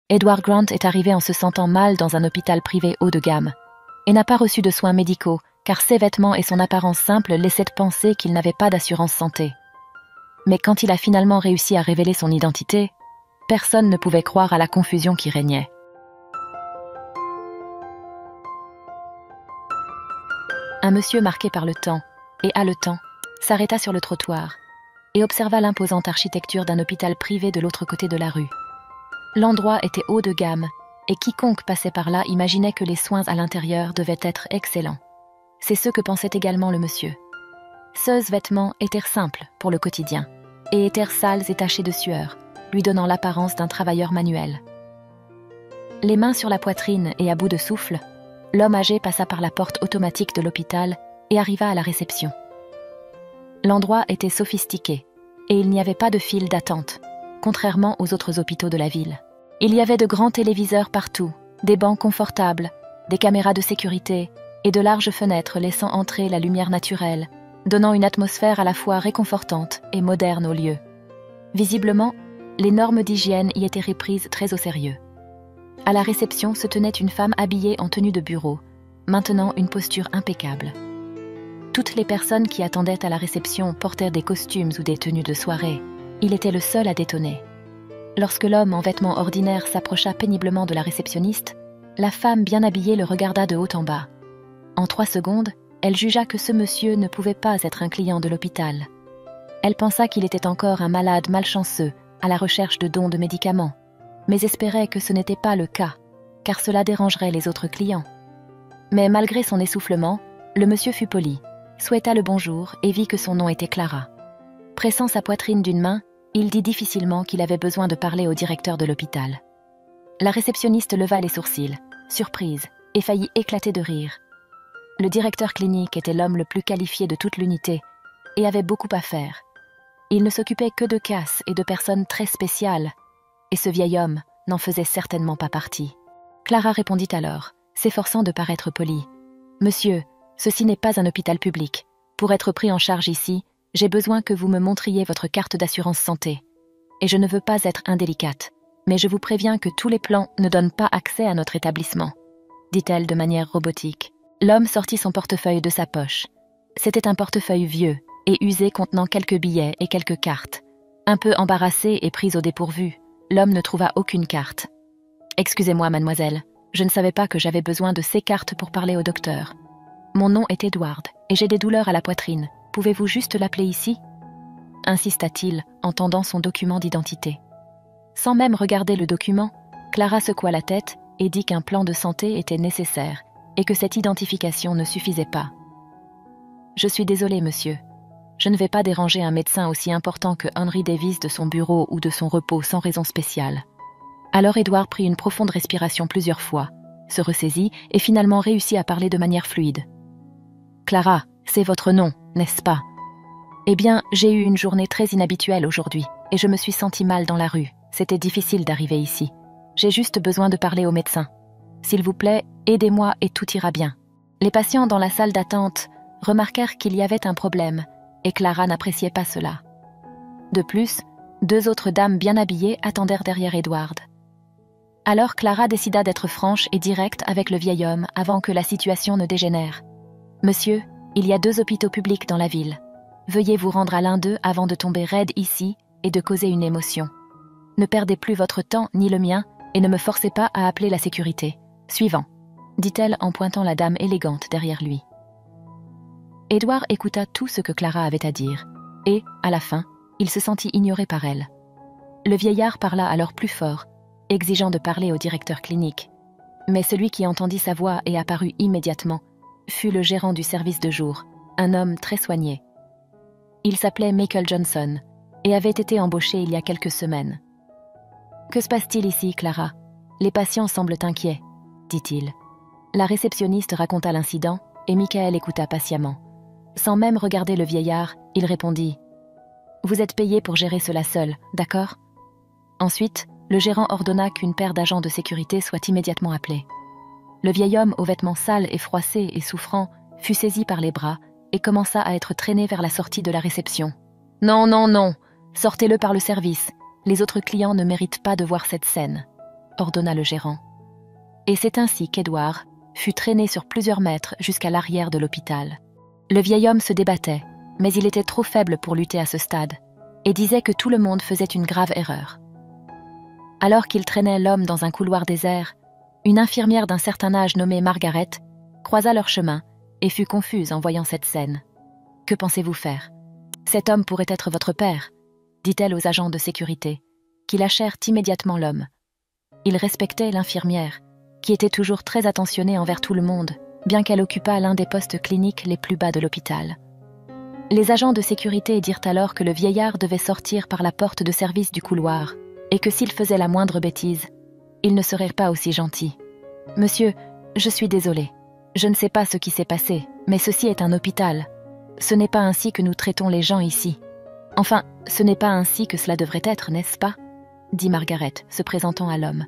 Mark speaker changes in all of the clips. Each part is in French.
Speaker 1: Edward Grant est arrivé en se sentant mal dans un hôpital privé haut de gamme et n'a pas reçu de soins médicaux car ses vêtements et son apparence simple laissaient penser qu'il n'avait pas d'assurance santé. Mais quand il a finalement réussi à révéler son identité, personne ne pouvait croire à la confusion qui régnait. Un monsieur marqué par le temps et haletant s'arrêta sur le trottoir et observa l'imposante architecture d'un hôpital privé de l'autre côté de la rue. L'endroit était haut de gamme et quiconque passait par là imaginait que les soins à l'intérieur devaient être excellents. C'est ce que pensait également le monsieur. Ces vêtements étaient simples pour le quotidien et étaient sales et tachés de sueur, lui donnant l'apparence d'un travailleur manuel. Les mains sur la poitrine et à bout de souffle, l'homme âgé passa par la porte automatique de l'hôpital et arriva à la réception. L'endroit était sophistiqué et il n'y avait pas de file d'attente, contrairement aux autres hôpitaux de la ville. Il y avait de grands téléviseurs partout, des bancs confortables, des caméras de sécurité et de larges fenêtres laissant entrer la lumière naturelle, donnant une atmosphère à la fois réconfortante et moderne au lieu. Visiblement, les normes d'hygiène y étaient prises très au sérieux. À la réception se tenait une femme habillée en tenue de bureau, maintenant une posture impeccable. Toutes les personnes qui attendaient à la réception portaient des costumes ou des tenues de soirée. Il était le seul à détonner. Lorsque l'homme en vêtements ordinaires s'approcha péniblement de la réceptionniste, la femme bien habillée le regarda de haut en bas. En 3 secondes, elle jugea que ce monsieur ne pouvait pas être un client de l'hôpital. Elle pensa qu'il était encore un malade malchanceux à la recherche de dons de médicaments, mais espérait que ce n'était pas le cas, car cela dérangerait les autres clients. Mais malgré son essoufflement, le monsieur fut poli, souhaita le bonjour et vit que son nom était Clara. Pressant sa poitrine d'une main, il dit difficilement qu'il avait besoin de parler au directeur de l'hôpital. La réceptionniste leva les sourcils, surprise, et faillit éclater de rire. Le directeur clinique était l'homme le plus qualifié de toute l'unité et avait beaucoup à faire. Il ne s'occupait que de cas et de personnes très spéciales, et ce vieil homme n'en faisait certainement pas partie. Clara répondit alors, s'efforçant de paraître polie. « Monsieur, ceci n'est pas un hôpital public. Pour être pris en charge ici, j'ai besoin que vous me montriez votre carte d'assurance santé. Et je ne veux pas être indélicate, mais je vous préviens que tous les plans ne donnent pas accès à notre établissement, dit-elle de manière robotique. L'homme sortit son portefeuille de sa poche. C'était un portefeuille vieux et usé contenant quelques billets et quelques cartes. Un peu embarrassé et pris au dépourvu, l'homme ne trouva aucune carte. « Excusez-moi, mademoiselle, je ne savais pas que j'avais besoin de ces cartes pour parler au docteur. Mon nom est Edward et j'ai des douleurs à la poitrine. Pouvez-vous juste l'appeler ici ?» insista-t-il en tendant son document d'identité. Sans même regarder le document, Clara secoua la tête et dit qu'un plan de santé était nécessaire et que cette identification ne suffisait pas. « Je suis désolée, monsieur. Je ne vais pas déranger un médecin aussi important que Henry Davis de son bureau ou de son repos sans raison spéciale. » Alors Edward prit une profonde respiration plusieurs fois, se ressaisit et finalement réussit à parler de manière fluide. « Clara, c'est votre nom, n'est-ce pas ? Eh bien, j'ai eu une journée très inhabituelle aujourd'hui et je me suis sentie mal dans la rue. C'était difficile d'arriver ici. J'ai juste besoin de parler au médecin. S'il vous plaît, aidez-moi et tout ira bien. » Les patients dans la salle d'attente remarquèrent qu'il y avait un problème et Clara n'appréciait pas cela. De plus, 2 autres dames bien habillées attendèrent derrière Edward. Alors Clara décida d'être franche et directe avec le vieil homme avant que la situation ne dégénère. « Monsieur, il y a 2 hôpitaux publics dans la ville. Veuillez vous rendre à l'un d'eux avant de tomber raide ici et de causer une émotion. Ne perdez plus votre temps ni le mien et ne me forcez pas à appeler la sécurité. Suivant, » dit-elle en pointant la dame élégante derrière lui. Edward écouta tout ce que Clara avait à dire et, à la fin, il se sentit ignoré par elle. Le vieillard parla alors plus fort, exigeant de parler au directeur clinique. Mais celui qui entendit sa voix et apparut immédiatement fut le gérant du service de jour, un homme très soigné. Il s'appelait Michael Johnson et avait été embauché il y a quelques semaines. « Que se passe-t-il ici, Clara ? Les patients semblent inquiets, » dit-il. La réceptionniste raconta l'incident et Michael écouta patiemment. Sans même regarder le vieillard, il répondit « Vous êtes payé pour gérer cela seul, d'accord ?» Ensuite, le gérant ordonna qu'une paire d'agents de sécurité soit immédiatement appelée. Le vieil homme aux vêtements sales et froissés et souffrant fut saisi par les bras et commença à être traîné vers la sortie de la réception. « Non, non, non, sortez-le par le service. Les autres clients ne méritent pas de voir cette scène. » ordonna le gérant. Et c'est ainsi qu'Edward fut traîné sur plusieurs mètres jusqu'à l'arrière de l'hôpital. Le vieil homme se débattait, mais il était trop faible pour lutter à ce stade, et disait que tout le monde faisait une grave erreur. Alors qu'il traînait l'homme dans un couloir désert, une infirmière d'un certain âge nommée Margaret croisa leur chemin et fut confuse en voyant cette scène. « Que pensez-vous faire ? Cet homme pourrait être votre père », dit-elle aux agents de sécurité, qui lâchèrent immédiatement l'homme. Ils respectaient l'infirmière, qui était toujours très attentionnée envers tout le monde, bien qu'elle occupât l'un des postes cliniques les plus bas de l'hôpital. Les agents de sécurité dirent alors que le vieillard devait sortir par la porte de service du couloir, et que s'il faisait la moindre bêtise, il ne serait pas aussi gentil. « Monsieur, je suis désolé. Je ne sais pas ce qui s'est passé, mais ceci est un hôpital. Ce n'est pas ainsi que nous traitons les gens ici. Enfin, ce n'est pas ainsi que cela devrait être, n'est-ce pas ?» dit Margaret, se présentant à l'homme.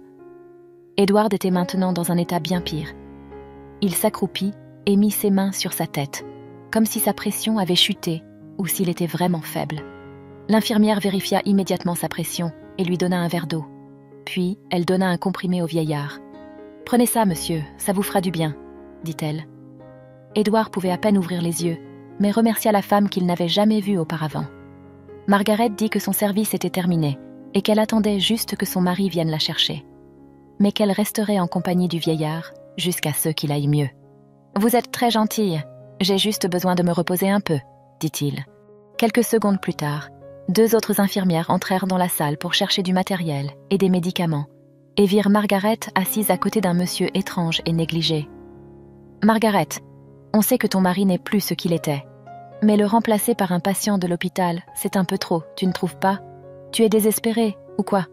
Speaker 1: Edward était maintenant dans un état bien pire. Il s'accroupit et mit ses mains sur sa tête, comme si sa pression avait chuté ou s'il était vraiment faible. L'infirmière vérifia immédiatement sa pression et lui donna un verre d'eau. Puis, elle donna un comprimé au vieillard. « Prenez ça, monsieur, ça vous fera du bien », dit-elle. Edward pouvait à peine ouvrir les yeux, mais remercia la femme qu'il n'avait jamais vue auparavant. Margaret dit que son service était terminé et qu'elle attendait juste que son mari vienne la chercher, mais qu'elle resterait en compagnie du vieillard jusqu'à ce qu'il aille mieux. « Vous êtes très gentille, j'ai juste besoin de me reposer un peu », dit-il. Quelques secondes plus tard, 2 autres infirmières entrèrent dans la salle pour chercher du matériel et des médicaments, et virent Margaret assise à côté d'un monsieur étrange et négligé. « Margaret, on sait que ton mari n'est plus ce qu'il était. Mais le remplacer par un patient de l'hôpital, c'est un peu trop, tu ne trouves pas ? Tu es désespérée, ou quoi ?»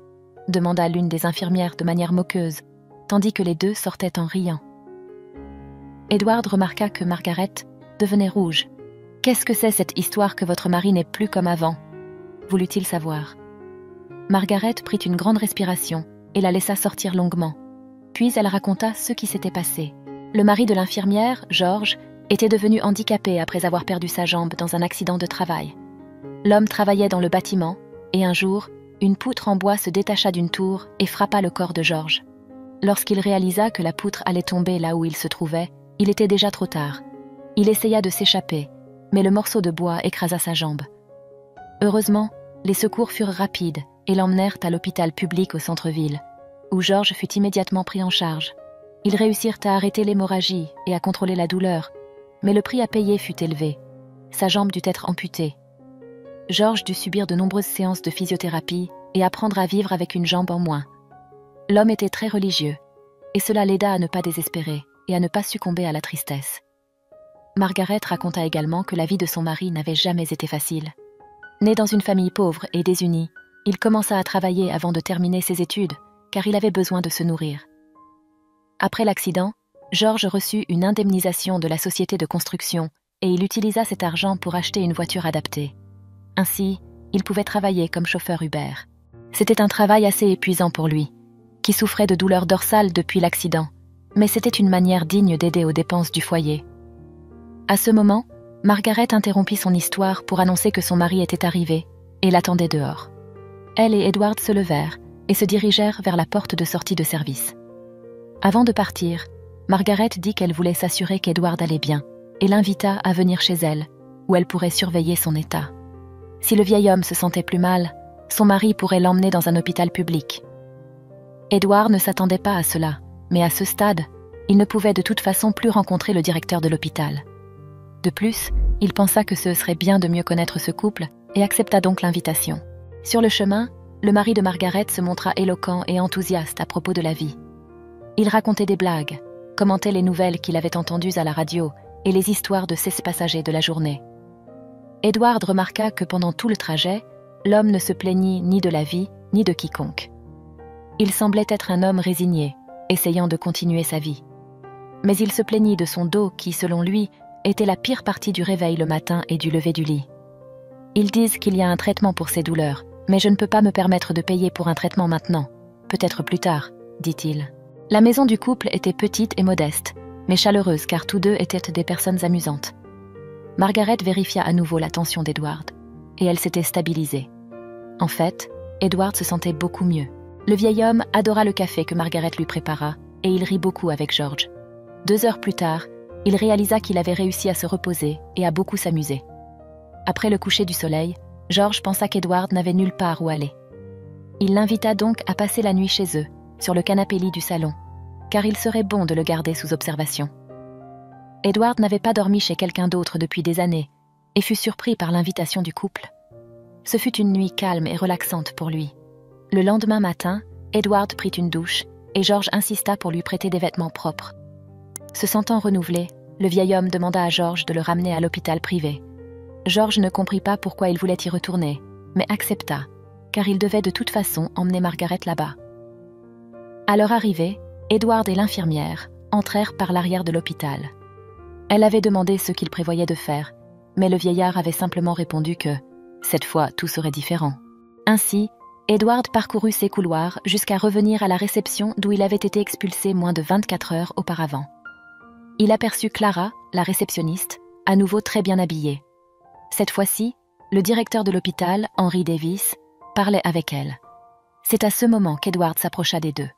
Speaker 1: demanda l'une des infirmières de manière moqueuse, tandis que les 2 sortaient en riant. Edward remarqua que Margaret devenait rouge. « Qu'est-ce que c'est cette histoire que votre mari n'est plus comme avant ?» voulut-il savoir. Margaret prit une grande respiration et la laissa sortir longuement. Puis elle raconta ce qui s'était passé. Le mari de l'infirmière, George, était devenu handicapé après avoir perdu sa jambe dans un accident de travail. L'homme travaillait dans le bâtiment et un jour, une poutre en bois se détacha d'une tour et frappa le corps de George. Lorsqu'il réalisa que la poutre allait tomber là où il se trouvait, il était déjà trop tard. Il essaya de s'échapper, mais le morceau de bois écrasa sa jambe. Heureusement, les secours furent rapides et l'emmenèrent à l'hôpital public au centre-ville, où George fut immédiatement pris en charge. Ils réussirent à arrêter l'hémorragie et à contrôler la douleur, mais le prix à payer fut élevé. Sa jambe dut être amputée. George dut subir de nombreuses séances de physiothérapie et apprendre à vivre avec une jambe en moins. L'homme était très religieux, et cela l'aida à ne pas désespérer et à ne pas succomber à la tristesse. Margaret raconta également que la vie de son mari n'avait jamais été facile. Né dans une famille pauvre et désunie, il commença à travailler avant de terminer ses études, car il avait besoin de se nourrir. Après l'accident, George reçut une indemnisation de la société de construction et il utilisa cet argent pour acheter une voiture adaptée. Ainsi, il pouvait travailler comme chauffeur Uber. C'était un travail assez épuisant pour lui, qui souffrait de douleurs dorsales depuis l'accident, mais c'était une manière digne d'aider aux dépenses du foyer. À ce moment, Margaret interrompit son histoire pour annoncer que son mari était arrivé et l'attendait dehors. Elle et Edward se levèrent et se dirigèrent vers la porte de sortie de service. Avant de partir, Margaret dit qu'elle voulait s'assurer qu'Edward allait bien et l'invita à venir chez elle, où elle pourrait surveiller son état. Si le vieil homme se sentait plus mal, son mari pourrait l'emmener dans un hôpital public. Edward ne s'attendait pas à cela, mais à ce stade, il ne pouvait de toute façon plus rencontrer le directeur de l'hôpital. De plus, il pensa que ce serait bien de mieux connaître ce couple et accepta donc l'invitation. Sur le chemin, le mari de Margaret se montra éloquent et enthousiaste à propos de la vie. Il racontait des blagues, commentait les nouvelles qu'il avait entendues à la radio et les histoires de ses passagers de la journée. Edward remarqua que pendant tout le trajet, l'homme ne se plaignit ni de la vie ni de quiconque. Il semblait être un homme résigné, essayant de continuer sa vie. Mais il se plaignit de son dos qui, selon lui, était la pire partie du réveil le matin et du lever du lit. Ils disent qu'il y a un traitement pour ces douleurs, mais je ne peux pas me permettre de payer pour un traitement maintenant. Peut-être plus tard, dit-il. La maison du couple était petite et modeste, mais chaleureuse car tous 2 étaient des personnes amusantes. Margaret vérifia à nouveau l'attention d'Edward, et elle s'était stabilisée. En fait, Edward se sentait beaucoup mieux. Le vieil homme adora le café que Margaret lui prépara et il rit beaucoup avec George. 2 heures plus tard, il réalisa qu'il avait réussi à se reposer et à beaucoup s'amuser. Après le coucher du soleil, George pensa qu'Edward n'avait nulle part où aller. Il l'invita donc à passer la nuit chez eux, sur le canapé-lit du salon, car il serait bon de le garder sous observation. Edward n'avait pas dormi chez quelqu'un d'autre depuis des années et fut surpris par l'invitation du couple. Ce fut une nuit calme et relaxante pour lui. Le lendemain matin, Edward prit une douche et George insista pour lui prêter des vêtements propres. Se sentant renouvelé, le vieil homme demanda à George de le ramener à l'hôpital privé. George ne comprit pas pourquoi il voulait y retourner, mais accepta, car il devait de toute façon emmener Margaret là-bas. À leur arrivée, Edward et l'infirmière entrèrent par l'arrière de l'hôpital. Elle avait demandé ce qu'il prévoyait de faire, mais le vieillard avait simplement répondu que, cette fois, tout serait différent. Ainsi, Edward parcourut ses couloirs jusqu'à revenir à la réception d'où il avait été expulsé moins de 24 heures auparavant. Il aperçut Clara, la réceptionniste, à nouveau très bien habillée. Cette fois-ci, le directeur de l'hôpital, Henry Davis, parlait avec elle. C'est à ce moment qu'Edward s'approcha des deux.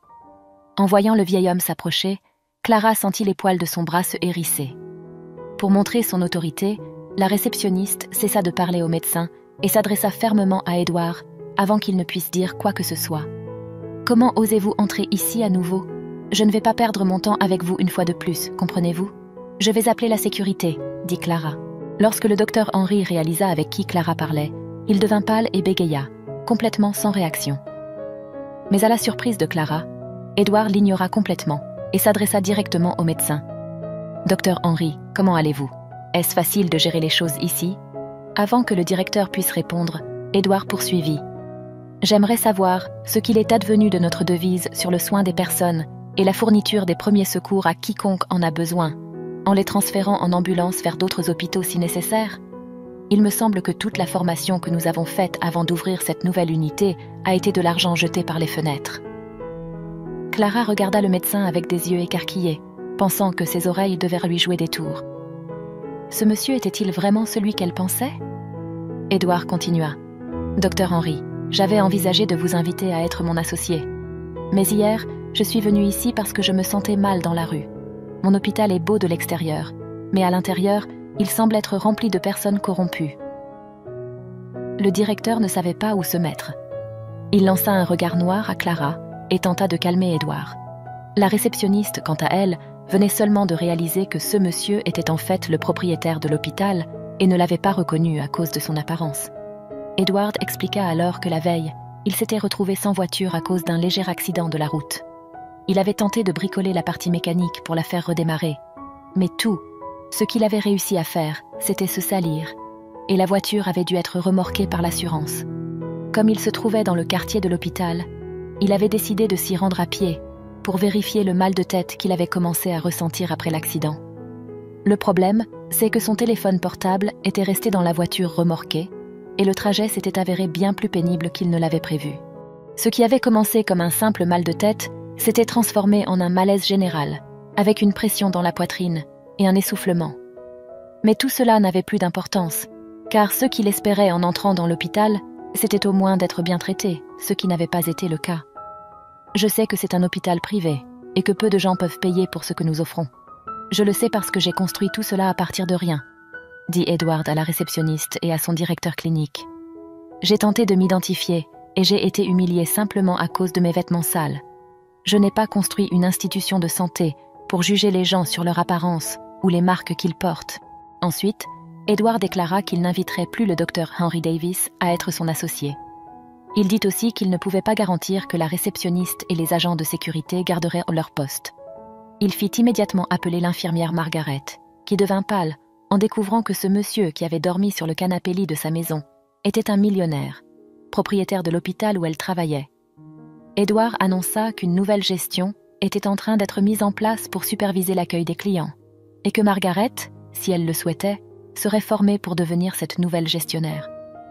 Speaker 1: En voyant le vieil homme s'approcher, Clara sentit les poils de son bras se hérisser. Pour montrer son autorité, la réceptionniste cessa de parler au médecin et s'adressa fermement à Edward avant qu'il ne puisse dire quoi que ce soit. « Comment osez-vous entrer ici à nouveau ? Je ne vais pas perdre mon temps avec vous une fois de plus, comprenez-vous ? Je vais appeler la sécurité, dit Clara. Lorsque le docteur Henry réalisa avec qui Clara parlait, il devint pâle et bégaya, complètement sans réaction. Mais à la surprise de Clara, Edward l'ignora complètement et s'adressa directement au médecin. « Docteur Henry, comment allez-vous ? Est-ce facile de gérer les choses ici ?» Avant que le directeur puisse répondre, Edward poursuivit. « J'aimerais savoir ce qu'il est advenu de notre devise sur le soin des personnes et la fourniture des premiers secours à quiconque en a besoin, en les transférant en ambulance vers d'autres hôpitaux si nécessaire. Il me semble que toute la formation que nous avons faite avant d'ouvrir cette nouvelle unité a été de l'argent jeté par les fenêtres. » Clara regarda le médecin avec des yeux écarquillés, pensant que ses oreilles devaient lui jouer des tours. Ce monsieur était-il vraiment celui qu'elle pensait ? Edward continua. « Docteur Henry, j'avais envisagé de vous inviter à être mon associé. Mais hier, je suis venue ici parce que je me sentais mal dans la rue. Mon hôpital est beau de l'extérieur, mais à l'intérieur, il semble être rempli de personnes corrompues. » Le directeur ne savait pas où se mettre. Il lança un regard noir à Clara et tenta de calmer Edward. La réceptionniste, quant à elle, venait seulement de réaliser que ce monsieur était en fait le propriétaire de l'hôpital et ne l'avait pas reconnu à cause de son apparence. Edward expliqua alors que la veille, il s'était retrouvé sans voiture à cause d'un léger accident de la route. Il avait tenté de bricoler la partie mécanique pour la faire redémarrer. Mais tout, ce qu'il avait réussi à faire, c'était se salir, et la voiture avait dû être remorquée par l'assurance. Comme il se trouvait dans le quartier de l'hôpital, il avait décidé de s'y rendre à pied pour vérifier le mal de tête qu'il avait commencé à ressentir après l'accident. Le problème, c'est que son téléphone portable était resté dans la voiture remorquée et le trajet s'était avéré bien plus pénible qu'il ne l'avait prévu. Ce qui avait commencé comme un simple mal de tête s'était transformé en un malaise général, avec une pression dans la poitrine et un essoufflement. Mais tout cela n'avait plus d'importance, car ce qu'il espérait en entrant dans l'hôpital, c'était au moins d'être bien traité, ce qui n'avait pas été le cas. Je sais que c'est un hôpital privé et que peu de gens peuvent payer pour ce que nous offrons. Je le sais parce que j'ai construit tout cela à partir de rien, dit Edward à la réceptionniste et à son directeur clinique. J'ai tenté de m'identifier et j'ai été humilié simplement à cause de mes vêtements sales. Je n'ai pas construit une institution de santé pour juger les gens sur leur apparence ou les marques qu'ils portent. Ensuite, Edward déclara qu'il n'inviterait plus le docteur Henry Davis à être son associé. Il dit aussi qu'il ne pouvait pas garantir que la réceptionniste et les agents de sécurité garderaient leur poste. Il fit immédiatement appeler l'infirmière Margaret, qui devint pâle en découvrant que ce monsieur qui avait dormi sur le canapé-lit de sa maison était un millionnaire, propriétaire de l'hôpital où elle travaillait. Edward annonça qu'une nouvelle gestion était en train d'être mise en place pour superviser l'accueil des clients, et que Margaret, si elle le souhaitait, serait formée pour devenir cette nouvelle gestionnaire.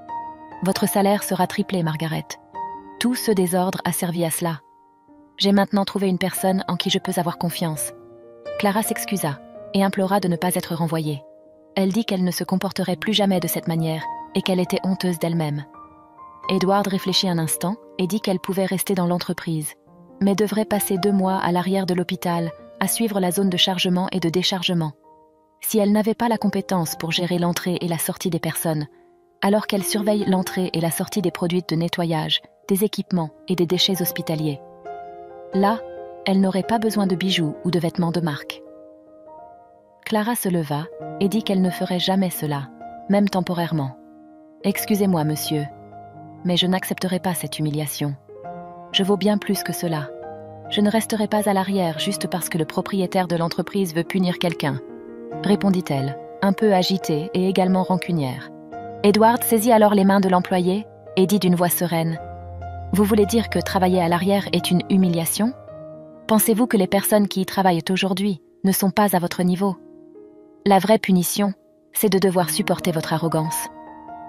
Speaker 1: « Votre salaire sera triplé, Margaret. Tout ce désordre a servi à cela. J'ai maintenant trouvé une personne en qui je peux avoir confiance. » Clara s'excusa et implora de ne pas être renvoyée. Elle dit qu'elle ne se comporterait plus jamais de cette manière et qu'elle était honteuse d'elle-même. Edward réfléchit un instant et dit qu'elle pouvait rester dans l'entreprise, mais devrait passer 2 mois à l'arrière de l'hôpital, à suivre la zone de chargement et de déchargement. Si elle n'avait pas la compétence pour gérer l'entrée et la sortie des personnes, alors qu'elle surveille l'entrée et la sortie des produits de nettoyage, des équipements et des déchets hospitaliers. Là, elle n'aurait pas besoin de bijoux ou de vêtements de marque. Clara se leva et dit qu'elle ne ferait jamais cela, même temporairement. « Excusez-moi, monsieur, mais je n'accepterai pas cette humiliation. Je vaux bien plus que cela. Je ne resterai pas à l'arrière juste parce que le propriétaire de l'entreprise veut punir quelqu'un, » répondit-elle, un peu agitée et également rancunière. Edward saisit alors les mains de l'employé et dit d'une voix sereine : « Vous voulez dire que travailler à l'arrière est une humiliation ? Pensez-vous que les personnes qui y travaillent aujourd'hui ne sont pas à votre niveau ? La vraie punition, c'est de devoir supporter votre arrogance.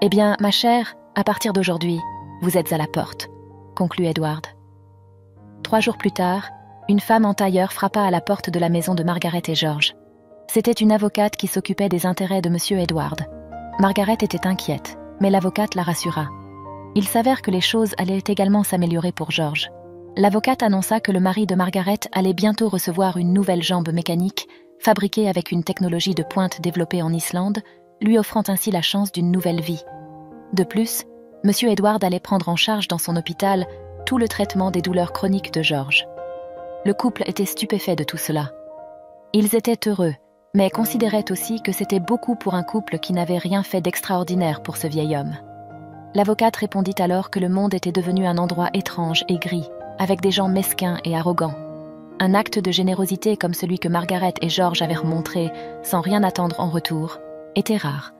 Speaker 1: Eh bien, ma chère, à partir d'aujourd'hui, vous êtes à la porte, » conclut Edward. 3 jours plus tard, une femme en tailleur frappa à la porte de la maison de Margaret et George. C'était une avocate qui s'occupait des intérêts de Monsieur Edward. Margaret était inquiète, mais l'avocate la rassura. Il s'avère que les choses allaient également s'améliorer pour George. L'avocate annonça que le mari de Margaret allait bientôt recevoir une nouvelle jambe mécanique, fabriquée avec une technologie de pointe développée en Islande, lui offrant ainsi la chance d'une nouvelle vie. De plus, Monsieur Edward allait prendre en charge dans son hôpital tout le traitement des douleurs chroniques de George. Le couple était stupéfait de tout cela. Ils étaient heureux, mais considéraient aussi que c'était beaucoup pour un couple qui n'avait rien fait d'extraordinaire pour ce vieil homme. L'avocate répondit alors que le monde était devenu un endroit étrange et gris, avec des gens mesquins et arrogants. Un acte de générosité comme celui que Margaret et George avaient montré, sans rien attendre en retour, était rare.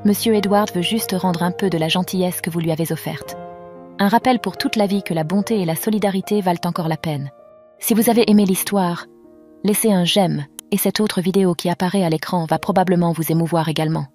Speaker 1: Monsieur Edward veut juste rendre un peu de la gentillesse que vous lui avez offerte. Un rappel pour toute la vie que la bonté et la solidarité valent encore la peine. Si vous avez aimé l'histoire, laissez un j'aime, et cette autre vidéo qui apparaît à l'écran va probablement vous émouvoir également.